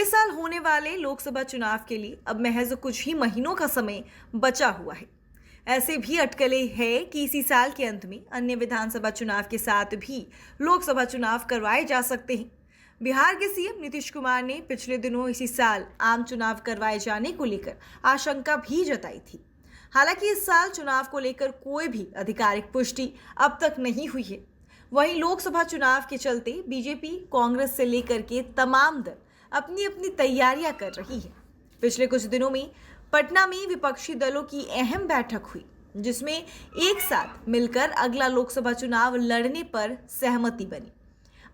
साल होने वाले लोकसभा चुनाव के लिए अब महज कुछ ही महीनों का समय बचा हुआ है। ऐसे भी अटकलें हैं कि इसी साल के अंत में अन्य विधानसभा चुनाव के साथ भी लोकसभा चुनाव करवाए जा सकते हैं। बिहार के सीएम नीतीश कुमार ने पिछले दिनों इसी साल आम चुनाव करवाए जाने को लेकर आशंका भी जताई थी। हालांकि इस साल चुनाव को लेकर कोई भी आधिकारिक पुष्टि अब तक नहीं हुई है। वहीं लोकसभा चुनाव के चलते बीजेपी, कांग्रेस से लेकर के तमाम दल अपनी अपनी तैयारियां कर रही है। पिछले कुछ दिनों में पटना में विपक्षी दलों की अहम बैठक हुई, जिसमें एक साथ मिलकर अगला लोकसभा चुनाव लड़ने पर सहमति बनी।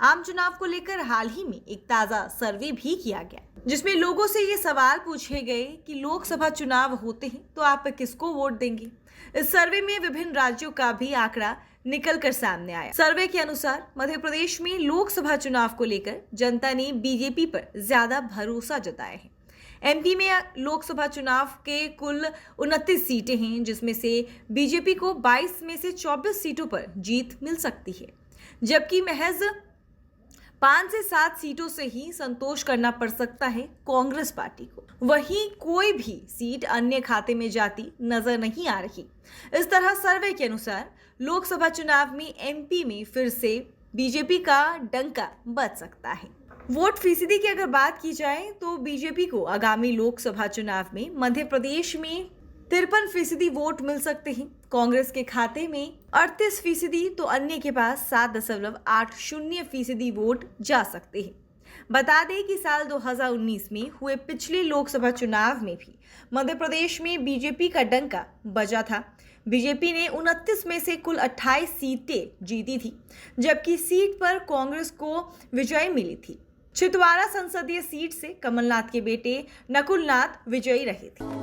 आम चुनाव को लेकर हाल ही में एक ताजा सर्वे भी किया गया, जिसमें लोगों से ये सवाल पूछे गए कि लोकसभा चुनाव होते हैं तो आप किसको वोट देंगे। इस सर्वे में विभिन्न राज्यों का भी आंकड़ा निकल कर सामने आया। सर्वे के अनुसार मध्य प्रदेश में लोकसभा चुनाव को लेकर जनता ने बीजेपी पर ज्यादा भरोसा जताया है। एमपी में लोकसभा चुनाव के कुल 29 सीटें हैं, जिसमें से बीजेपी को 22 में से 24 सीटों पर जीत मिल सकती है, जबकि महज 5 से 7 सीटों से ही संतोष करना पड़ सकता है कांग्रेस पार्टी को। वहीं कोई भी सीट अन्य खाते में जाती नजर नहीं आ रही। इस तरह सर्वे के अनुसार लोकसभा चुनाव में एमपी में फिर से बीजेपी का डंका बज सकता है। वोट फीसदी की अगर बात की जाए तो बीजेपी को आगामी लोकसभा चुनाव में मध्य प्रदेश में 53% वोट मिल सकते हैं। कांग्रेस के खाते में 38%, तो अन्य के पास 7.80% वोट जा सकते हैं। बता दें कि साल 2019 में हुए पिछले लोकसभा चुनाव में भी मध्य प्रदेश में बीजेपी का डंका बजा था। बीजेपी ने 29 में से कुल 28 सीटें जीती थी, जबकि सीट पर कांग्रेस को विजय मिली थी। छिंदवाड़ा संसदीय सीट से कमलनाथ के बेटे नकुलनाथ विजयी रहे थे।